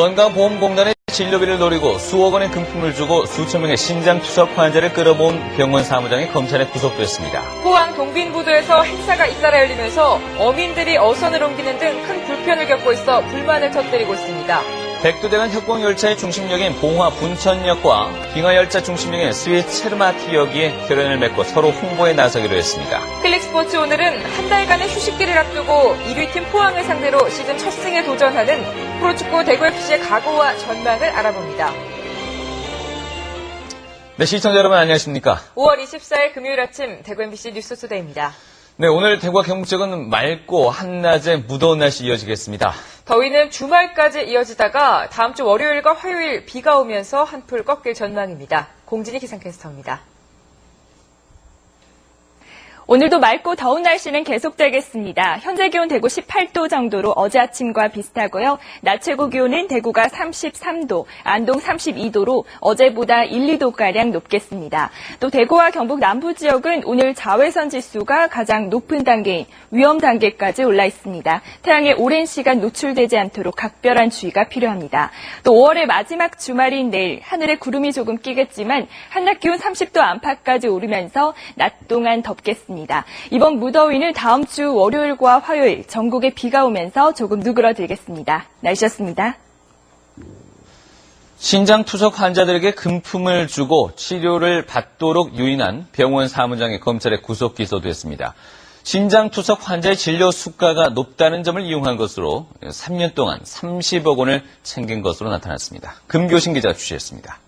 건강보험공단의 진료비를 노리고 수억 원의 금품을 주고 수천 명의 신장투석 환자를 끌어모은 병원 사무장이 검찰에 구속됐습니다. 포항 동빈부두에서 행사가 잇따라 열리면서 어민들이 어선을 옮기는 등 큰 불편을 겪고 있어 불만을 터뜨리고 있습니다. 백두대간 협공열차의 중심역인 봉화 분천역과 빙하열차 중심역인 스위체르마티역이 결연을 맺고 서로 홍보에 나서기로 했습니다. 클릭스포츠 오늘은 한 달간의 휴식기를 앞두고 1위팀 포항을 상대로 시즌 첫 승에 도전하는 프로축구 대구FC의 각오와 전망을 알아봅니다. 네, 시청자 여러분 안녕하십니까? 5월 24일 금요일 아침 대구 MBC 뉴스투데이입니다. 네, 오늘 대구와 경북 지역은 맑고 한낮에 무더운 날씨 이어지겠습니다. 더위는 주말까지 이어지다가 다음 주 월요일과 화요일 비가 오면서 한풀 꺾일 전망입니다. 공진희 기상캐스터입니다. 오늘도 맑고 더운 날씨는 계속되겠습니다. 현재 기온 대구 18도 정도로 어제 아침과 비슷하고요. 낮 최고 기온은 대구가 33도, 안동 32도로 어제보다 1, 2도가량 높겠습니다. 또 대구와 경북 남부 지역은 오늘 자외선 지수가 가장 높은 단계인 위험 단계까지 올라 있습니다. 태양에 오랜 시간 노출되지 않도록 각별한 주의가 필요합니다. 또 5월의 마지막 주말인 내일 하늘에 구름이 조금 끼겠지만 한낮 기온 30도 안팎까지 오르면서 낮 동안 덥겠습니다. 이번 무더위는 다음 주 월요일과 화요일 전국에 비가 오면서 조금 누그러들겠습니다. 날씨였습니다. 신장투석 환자들에게 금품을 주고 치료를 받도록 유인한 병원 사무장이 검찰에 구속 기소됐습니다. 신장투석 환자의 진료 수가가 높다는 점을 이용한 것으로 3년 동안 30억 원을 챙긴 것으로 나타났습니다. 금교신 기자가 취재했습니다.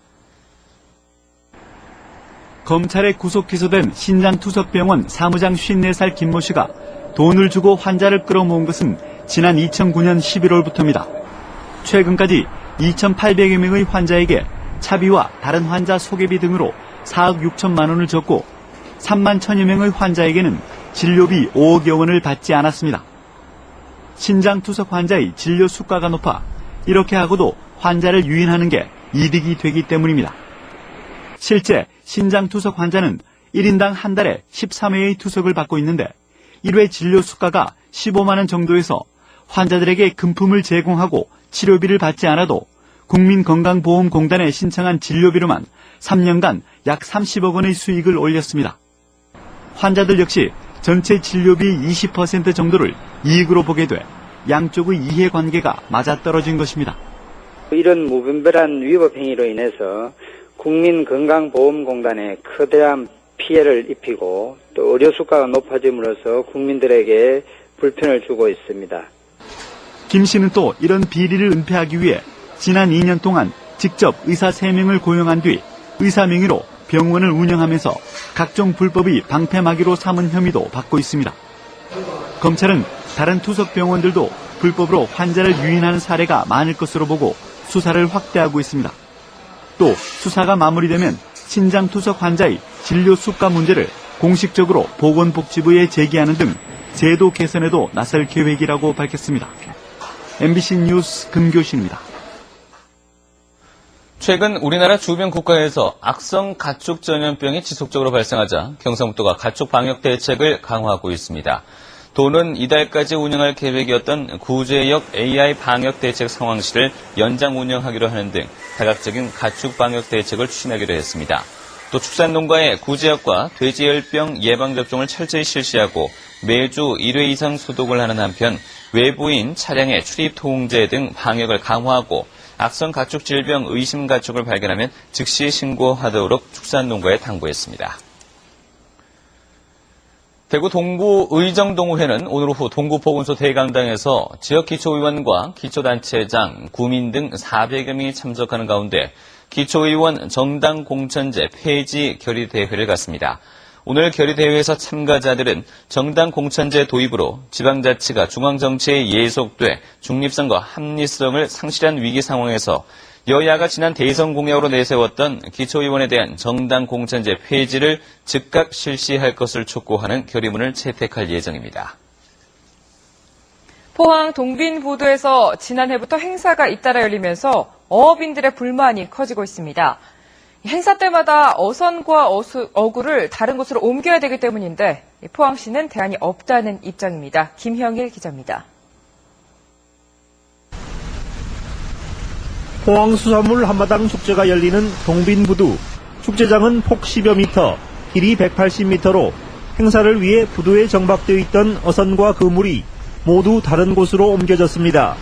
검찰에 구속 기소된 신장투석병원 사무장 54살 김모 씨가 돈을 주고 환자를 끌어모은 것은 지난 2009년 11월부터입니다. 최근까지 2,800여 명의 환자에게 차비와 다른 환자 소개비 등으로 4억 6천만 원을 줬고 3만 1천여 명의 환자에게는 진료비 5억여 원을 받지 않았습니다. 신장투석 환자의 진료 수가가 높아 이렇게 하고도 환자를 유인하는 게 이득이 되기 때문입니다. 실제 신장투석 환자는 1인당 한 달에 13회의 투석을 받고 있는데 1회 진료 수가가 15만 원 정도에서 환자들에게 금품을 제공하고 치료비를 받지 않아도 국민건강보험공단에 신청한 진료비로만 3년간 약 30억 원의 수익을 올렸습니다. 환자들 역시 전체 진료비 20% 정도를 이익으로 보게 돼 양쪽의 이해관계가 맞아떨어진 것입니다. 이런 무분별한 위법 행위로 인해서 국민건강보험공단에 거대한 피해를 입히고 또 의료 수가가 높아짐으로써 국민들에게 불편을 주고 있습니다. 김 씨는 또 이런 비리를 은폐하기 위해 지난 2년 동안 직접 의사 3명을 고용한 뒤 의사 명의로 병원을 운영하면서 각종 불법의 방패막이로 삼은 혐의도 받고 있습니다. 검찰은 다른 투석병원들도 불법으로 환자를 유인하는 사례가 많을 것으로 보고 수사를 확대하고 있습니다. 또 수사가 마무리되면 신장투석 환자의 진료 수가 문제를 공식적으로 보건복지부에 제기하는 등 제도 개선에도 나설 계획이라고 밝혔습니다. MBC 뉴스 금교신입니다. 최근 우리나라 주변 국가에서 악성 가축 전염병이 지속적으로 발생하자 경상북도가 가축 방역 대책을 강화하고 있습니다. 도는 이달까지 운영할 계획이었던 구제역 AI 방역 대책 상황실을 연장 운영하기로 하는 등 다각적인 가축 방역 대책을 추진하기로 했습니다. 또 축산농가의 구제역과 돼지열병 예방접종을 철저히 실시하고 매주 1회 이상 소독을 하는 한편 외부인 차량의 출입 통제 등 방역을 강화하고 악성 가축 질병 의심 가축을 발견하면 즉시 신고하도록 축산농가에 당부했습니다. 대구 동구 의정동호회는 오늘 오후 동구보건소 대강당에서 지역 기초의원과 기초단체장, 구민 등 400여 명이 참석하는 가운데 기초의원 정당 공천제 폐지 결의대회를 갖습니다. 오늘 결의대회에서 참가자들은 정당 공천제 도입으로 지방자치가 중앙정치에 예속돼 중립성과 합리성을 상실한 위기 상황에서 여야가 지난 대선 공약으로 내세웠던 기초의원에 대한 정당 공천제 폐지를 즉각 실시할 것을 촉구하는 결의문을 채택할 예정입니다. 포항 동빈부두에서 지난해부터 행사가 잇따라 열리면서 어업인들의 불만이 커지고 있습니다. 행사 때마다 어선과 어구를 다른 곳으로 옮겨야 되기 때문인데 포항시는 대안이 없다는 입장입니다. 김형일 기자입니다. 포항수산물 한마당 축제가 열리는 동빈부두. 축제장은 폭 10여 미터, 길이 180m로 행사를 위해 부두에 정박되어 있던 어선과 그물이 모두 다른 곳으로 옮겨졌습니다.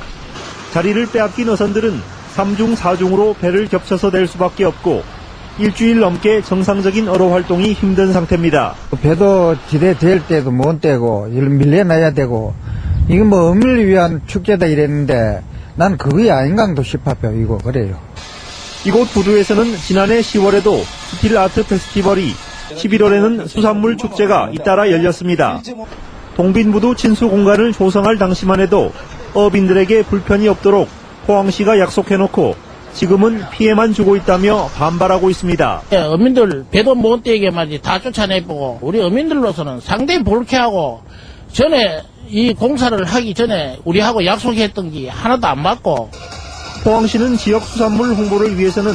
자리를 빼앗긴 어선들은 3중 4중으로 배를 겹쳐서 낼 수밖에 없고 일주일 넘게 정상적인 어로 활동이 힘든 상태입니다. 배도 지대 될 때도 못 되고 밀려나야 되고 이건 뭐 의미를 위한 축제다 이랬는데 난 그게 아닌가도 싶어요. 이거 그래요. 이곳 부두에서는 지난해 10월에도 스틸 아트 페스티벌이 11월에는 수산물 축제가 잇따라 열렸습니다. 동빈부두 친수 공간을 조성할 당시만 해도 어민들에게 불편이 없도록 포항시가 약속해놓고 지금은 피해만 주고 있다며 반발하고 있습니다. 어민들 배도 못 떼게 말이지 다 쫓아내보고 우리 어민들로서는 상당히 불쾌하고 전에 이 공사를 하기 전에 우리하고 약속했던 게 하나도 안 맞고. 포항시는 지역 수산물 홍보를 위해서는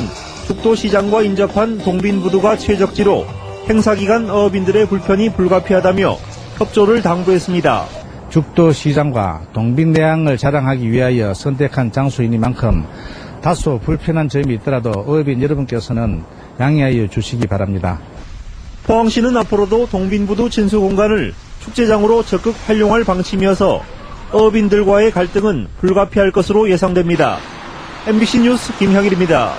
죽도시장과 인접한 동빈부두가 최적지로 행사기간 어민들의 불편이 불가피하다며 협조를 당부했습니다. 죽도시장과 동빈내항을 자랑하기 위하여 선택한 장소이니만큼 다소 불편한 점이 있더라도 어민 여러분께서는 양해하여 주시기 바랍니다. 포항시는 앞으로도 동빈부두 친수 공간을 축제장으로 적극 활용할 방침이어서 어민들과의 갈등은 불가피할 것으로 예상됩니다. MBC 뉴스 김형일입니다.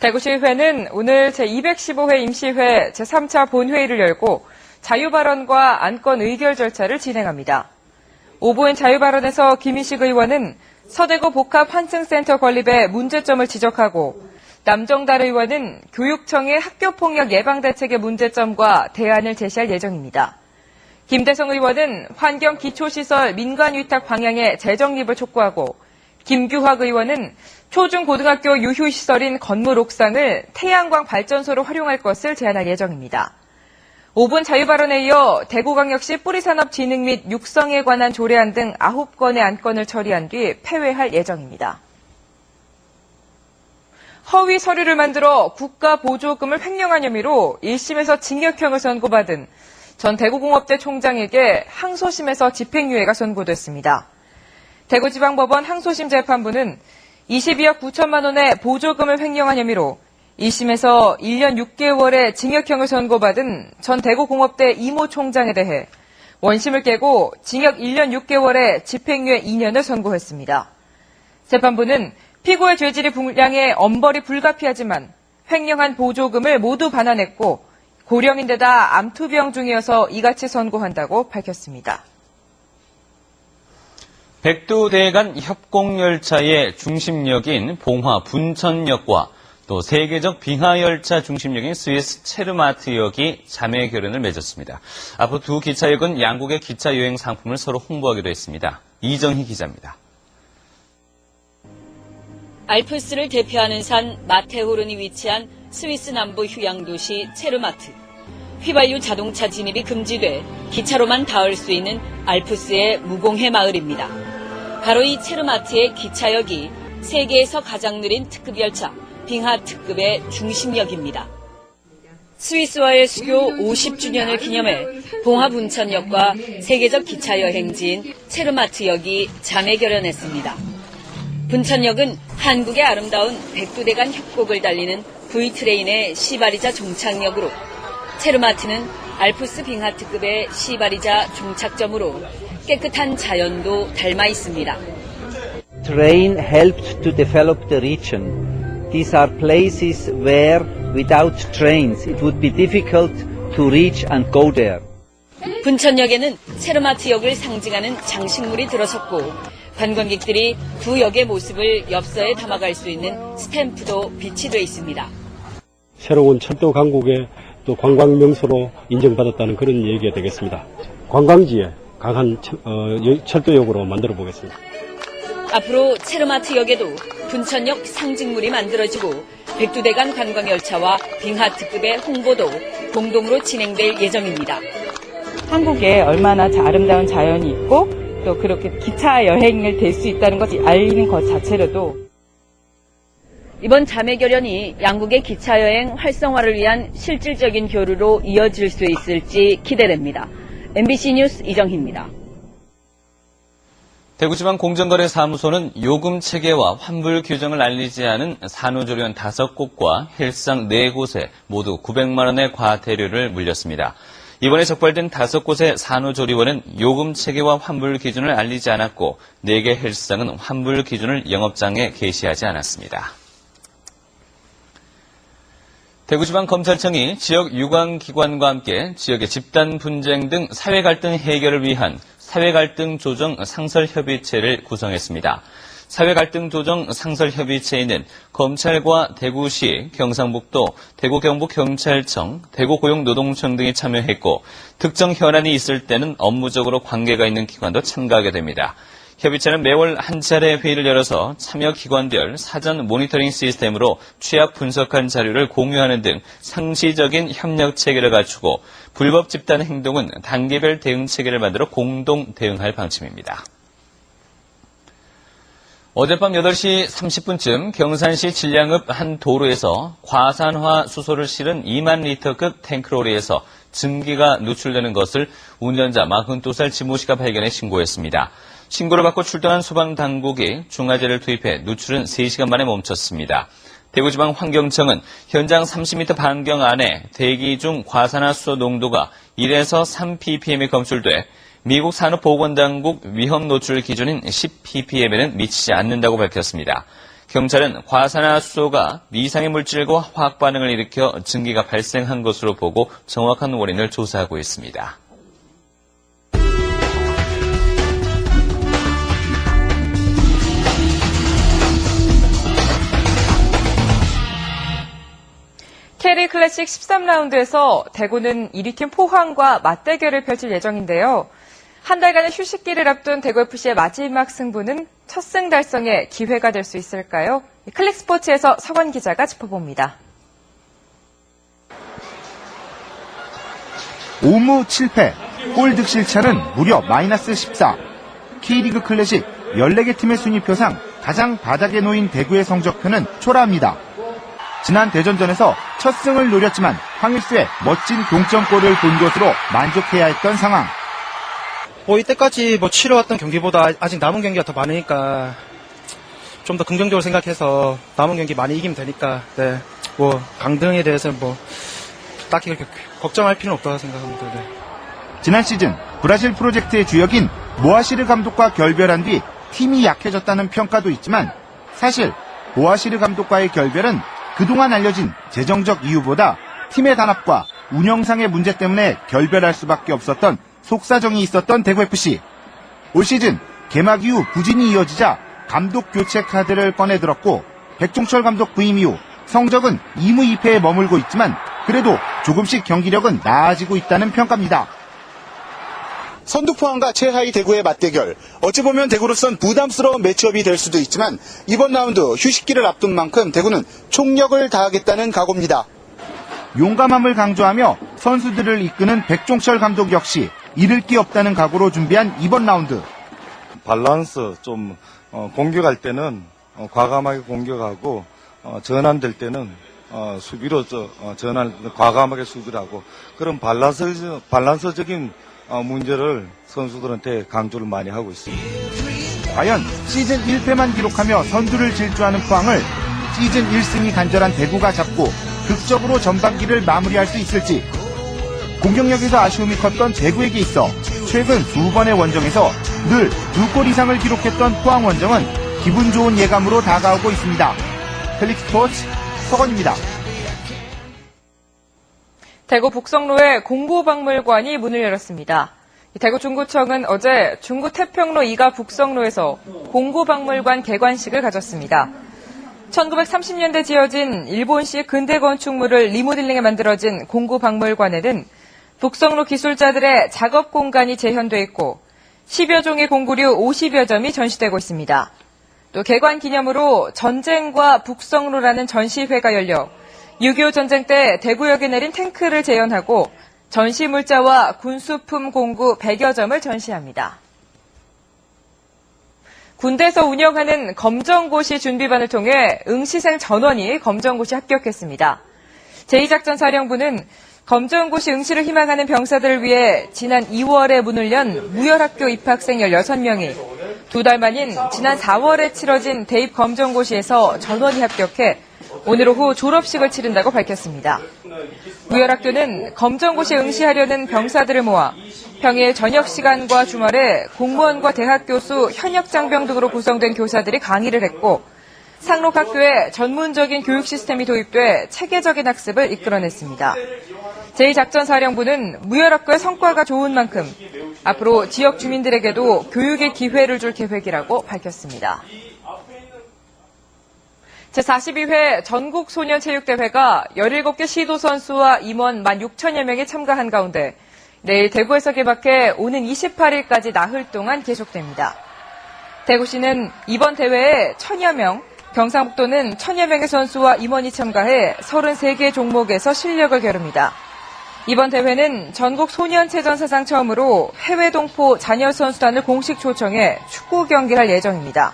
대구시의회는 오늘 제215회 임시회 제3차 본회의를 열고 자유발언과 안건 의결 절차를 진행합니다. 오보인 자유발언에서 김희식 의원은 서대구 복합환승센터 건립의 문제점을 지적하고 남정달 의원은 교육청의 학교폭력 예방대책의 문제점과 대안을 제시할 예정입니다. 김대성 의원은 환경기초시설 민간위탁 방향의 재정립을 촉구하고 김규학 의원은 초중고등학교 유휴시설인 건물 옥상을 태양광 발전소로 활용할 것을 제안할 예정입니다. 5분 자유발언에 이어 대구광역시 뿌리산업 진흥 및 육성에 관한 조례안 등 9건의 안건을 처리한 뒤 폐회할 예정입니다. 허위 서류를 만들어 국가 보조금을 횡령한 혐의로 1심에서 징역형을 선고받은 전 대구공업대 총장에게 항소심에서 집행유예가 선고됐습니다. 대구지방법원 항소심 재판부는 22억 9천만 원의 보조금을 횡령한 혐의로 1심에서 1년 6개월의 징역형을 선고받은 전 대구공업대 이모 총장에 대해 원심을 깨고 징역 1년 6개월에 집행유예 2년을 선고했습니다. 재판부는 피고의 죄질이 불량해 엄벌이 불가피하지만 횡령한 보조금을 모두 반환했고 고령인데다 암투병 중이어서 이같이 선고한다고 밝혔습니다. 백두대 간 협공열차의 중심역인 봉화 분천역과 또 세계적 빙하열차 중심역인 스위스 체르마트역이 자매 결연을 맺었습니다. 앞으로 두 기차역은 양국의 기차 여행 상품을 서로 홍보하기로 했습니다. 이정희 기자입니다. 알프스를 대표하는 산 마테호른이 위치한 스위스 남부 휴양도시 체르마트. 휘발유 자동차 진입이 금지돼 기차로만 닿을 수 있는 알프스의 무공해 마을입니다. 바로 이 체르마트의 기차역이 세계에서 가장 느린 특급 열차 빙하 특급의 중심역입니다. 스위스와의 수교 50주년을 기념해 봉화 분천역과 세계적 기차 여행지인 체르마트역이 자매 결연했습니다. 분천역은 한국의 아름다운 백두대간 협곡을 달리는 V트레인의 시바리자 종착역으로, 체르마트는 알프스 빙하 특급의 시바리자 종착점으로 깨끗한 자연도 닮아 있습니다. Train helped to develop the region. These are places where without trains it would be difficult to reach and go there. 분천역에는 체르마트역을 상징하는 장식물이 들어섰고 관광객들이 두 역의 모습을 엽서에 담아갈 수 있는 스탬프도 비치돼 있습니다. 새로운 철도 강국의 또 관광 명소로 인정받았다는 그런 얘기가 되겠습니다. 관광지에 강한 철도역으로 만들어 보겠습니다. 앞으로 체르마트역에도 분천역 상징물이 만들어지고 백두대간 관광열차와 빙하 특급의 홍보도 공동으로 진행될 예정입니다. 한국에 얼마나 아름다운 자연이 있고 또 그렇게 기차 여행을 될 수 있다는 것을 알리는 것 자체로도 이번 자매 결연이 양국의 기차 여행 활성화를 위한 실질적인 교류로 이어질 수 있을지 기대됩니다. MBC 뉴스 이정희입니다. 대구지방공정거래사무소는 요금 체계와 환불 규정을 알리지 않은 산후조리원 5곳과 헬스장 4곳에 모두 900만 원의 과태료를 물렸습니다. 이번에 적발된 5곳의 산후조리원은 요금 체계와 환불 기준을 알리지 않았고 4개 헬스장은 환불 기준을 영업장에 게시하지 않았습니다. 대구지방검찰청이 지역 유관기관과 함께 지역의 집단 분쟁 등 사회 갈등 해결을 위한 사회갈등 조정 상설협의체를 구성했습니다. 사회갈등 조정 상설협의체에는 검찰과 대구시, 경상북도, 대구경북경찰청, 대구고용노동청 등이 참여했고 특정 현안이 있을 때는 업무적으로 관계가 있는 기관도 참가하게 됩니다. 협의체는 매월 한 차례 회의를 열어서 참여 기관별 사전 모니터링 시스템으로 취약 분석한 자료를 공유하는 등 상시적인 협력 체계를 갖추고 불법 집단 행동은 단계별 대응 체계를 만들어 공동 대응할 방침입니다. 어젯밤 8시 30분쯤 경산시 진량읍 한 도로에서 과산화 수소를 실은 2만 리터급 탱크로리에서 증기가 누출되는 것을 운전자 42살 지모 씨가 발견해 신고했습니다. 신고를 받고 출동한 소방당국이 중화제를 투입해 누출은 3시간 만에 멈췄습니다. 대구지방환경청은 현장 30m 반경 안에 대기 중 과산화수소 농도가 1에서 3ppm이 검출돼 미국 산업보건당국 위험노출 기준인 10ppm에는 미치지 않는다고 밝혔습니다. 경찰은 과산화수소가 미상의 물질과 화학 반응을 일으켜 증기가 발생한 것으로 보고 정확한 원인을 조사하고 있습니다. K리그 클래식 13라운드에서 대구는 1위팀 포항과 맞대결을 펼칠 예정인데요. 한 달간의 휴식기를 앞둔 대구FC의 마지막 승부는 첫 승 달성의 기회가 될 수 있을까요? 클릭스포츠에서 서건 기자가 짚어봅니다. 5무 7패, 골 득실차는 무려 -14. K리그 클래식 14개 팀의 순위표상 가장 바닥에 놓인 대구의 성적표는 초라합니다. 지난 대전전에서 첫 승을 노렸지만 황일수의 멋진 동점골을 본 것으로 만족해야 했던 상황. 이때까지 치러왔던 경기보다 아직 남은 경기가 더 많으니까 좀 더 긍정적으로 생각해서 남은 경기 많이 이기면 되니까 강등에 대해서는 딱히 그렇게 걱정할 필요는 없다고 생각합니다. 네. 지난 시즌 브라질 프로젝트의 주역인 모아시르 감독과 결별한 뒤 팀이 약해졌다는 평가도 있지만 사실 모아시르 감독과의 결별은 그동안 알려진 재정적 이유보다 팀의 단합과 운영상의 문제 때문에 결별할 수밖에 없었던 속사정이 있었던 대구FC. 올 시즌 개막 이후 부진이 이어지자 감독 교체 카드를 꺼내들었고 백종철 감독 부임 이후 성적은 2무 2패에 머물고 있지만 그래도 조금씩 경기력은 나아지고 있다는 평가입니다. 선두 포항과 최하위 대구의 맞대결. 어찌 보면 대구로선 부담스러운 매치업이 될 수도 있지만 이번 라운드 휴식기를 앞둔 만큼 대구는 총력을 다하겠다는 각오입니다. 용감함을 강조하며 선수들을 이끄는 백종철 감독 역시 잃을 게 없다는 각오로 준비한 이번 라운드. 밸런스 좀 공격할 때는 과감하게 공격하고 전환될 때는 수비로 과감하게 수비를 하고 그런 밸런스적인 문제를 선수들한테 강조를 많이 하고 있습니다. 과연 시즌 1패만 기록하며 선두를 질주하는 포항을 시즌 1승이 간절한 대구가 잡고 극적으로 전반기를 마무리할 수 있을지. 공격력에서 아쉬움이 컸던 대구에게 있어 최근 2번의 원정에서 늘 2골 이상을 기록했던 포항 원정은 기분 좋은 예감으로 다가오고 있습니다. 클릭스포츠 서건입니다. 대구 북성로의 공구박물관이 문을 열었습니다. 대구 중구청은 어제 중구 태평로 2가 북성로에서 공구박물관 개관식을 가졌습니다. 1930년대 지어진 일본식 근대 건축물을 리모델링해 만들어진 공구박물관에는 북성로 기술자들의 작업 공간이 재현돼 있고 10여 종의 공구류 50여 점이 전시되고 있습니다. 또 개관 기념으로 전쟁과 북성로라는 전시회가 열려 6.25 전쟁 때 대구역에 내린 탱크를 재현하고 전시 물자와 군수품 공구 100여 점을 전시합니다. 군대에서 운영하는 검정고시 준비반을 통해 응시생 전원이 검정고시 합격했습니다. 제2작전사령부는 검정고시 응시를 희망하는 병사들을 위해 지난 2월에 문을 연 무열학교 입학생 16명이 2달 만인 지난 4월에 치러진 대입 검정고시에서 전원이 합격해 오늘 오후 졸업식을 치른다고 밝혔습니다. 무열학교는 검정고시에 응시하려는 병사들을 모아 평일 저녁 시간과 주말에 공무원과 대학 교수, 현역 장병 등으로 구성된 교사들이 강의를 했고 상록학교에 전문적인 교육 시스템이 도입돼 체계적인 학습을 이끌어냈습니다. 제2작전사령부는 무열학교의 성과가 좋은 만큼 앞으로 지역 주민들에게도 교육의 기회를 줄 계획이라고 밝혔습니다. 제42회 전국소년체육대회가 17개 시도 선수와 임원 16,000여 명이 참가한 가운데 내일 대구에서 개막해 오는 28일까지 나흘 동안 계속됩니다. 대구시는 이번 대회에 1,000여 명, 경상북도는 1,000여 명의 선수와 임원이 참가해 33개 종목에서 실력을 겨룹니다. 이번 대회는 전국 소년체전 사상 처음으로 해외 동포 자녀 선수단을 공식 초청해 축구 경기를 할 예정입니다.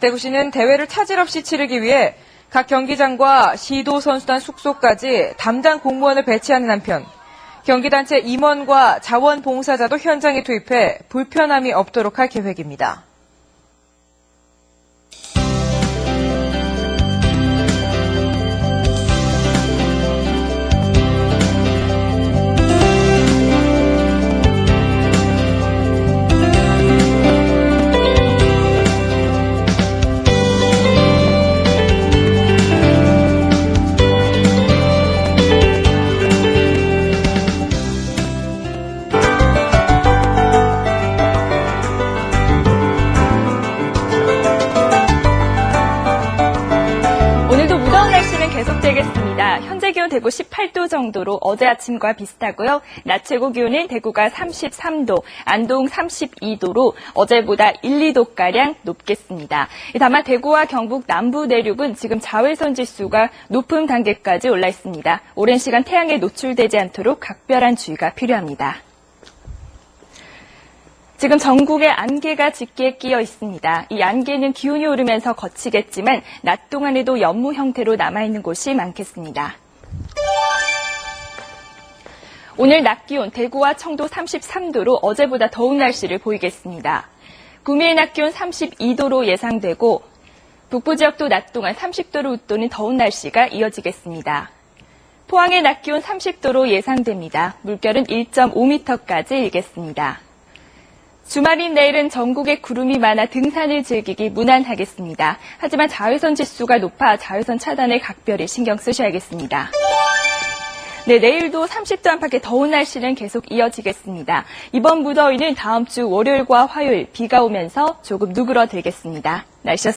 대구시는 대회를 차질 없이 치르기 위해 각 경기장과 시도 선수단 숙소까지 담당 공무원을 배치하는 한편 경기단체 임원과 자원봉사자도 현장에 투입해 불편함이 없도록 할 계획입니다. 계속되겠습니다. 현재 기온 대구 18도 정도로 어제 아침과 비슷하고요. 낮 최고 기온은 대구가 33도, 안동 32도로 어제보다 1, 2도가량 높겠습니다. 다만 대구와 경북 남부 내륙은 지금 자외선 지수가 높은 단계까지 올라 있습니다. 오랜 시간 태양에 노출되지 않도록 각별한 주의가 필요합니다. 지금 전국에 안개가 짙게 끼어 있습니다. 이 안개는 기온이 오르면서 걷히겠지만 낮 동안에도 연무 형태로 남아있는 곳이 많겠습니다. 오늘 낮 기온 대구와 청도 33도로 어제보다 더운 날씨를 보이겠습니다. 구미의 낮 기온 32도로 예상되고 북부 지역도 낮 동안 30도를 웃도는 더운 날씨가 이어지겠습니다. 포항의 낮 기온 30도로 예상됩니다. 물결은 1.5m까지 일겠습니다. 주말인 내일은 전국에 구름이 많아 등산을 즐기기 무난하겠습니다. 하지만 자외선 지수가 높아 자외선 차단에 각별히 신경 쓰셔야겠습니다. 네, 내일도 30도 안팎의 더운 날씨는 계속 이어지겠습니다. 이번 무더위는 다음 주 월요일과 화요일 비가 오면서 조금 누그러들겠습니다. 날씨였습니다.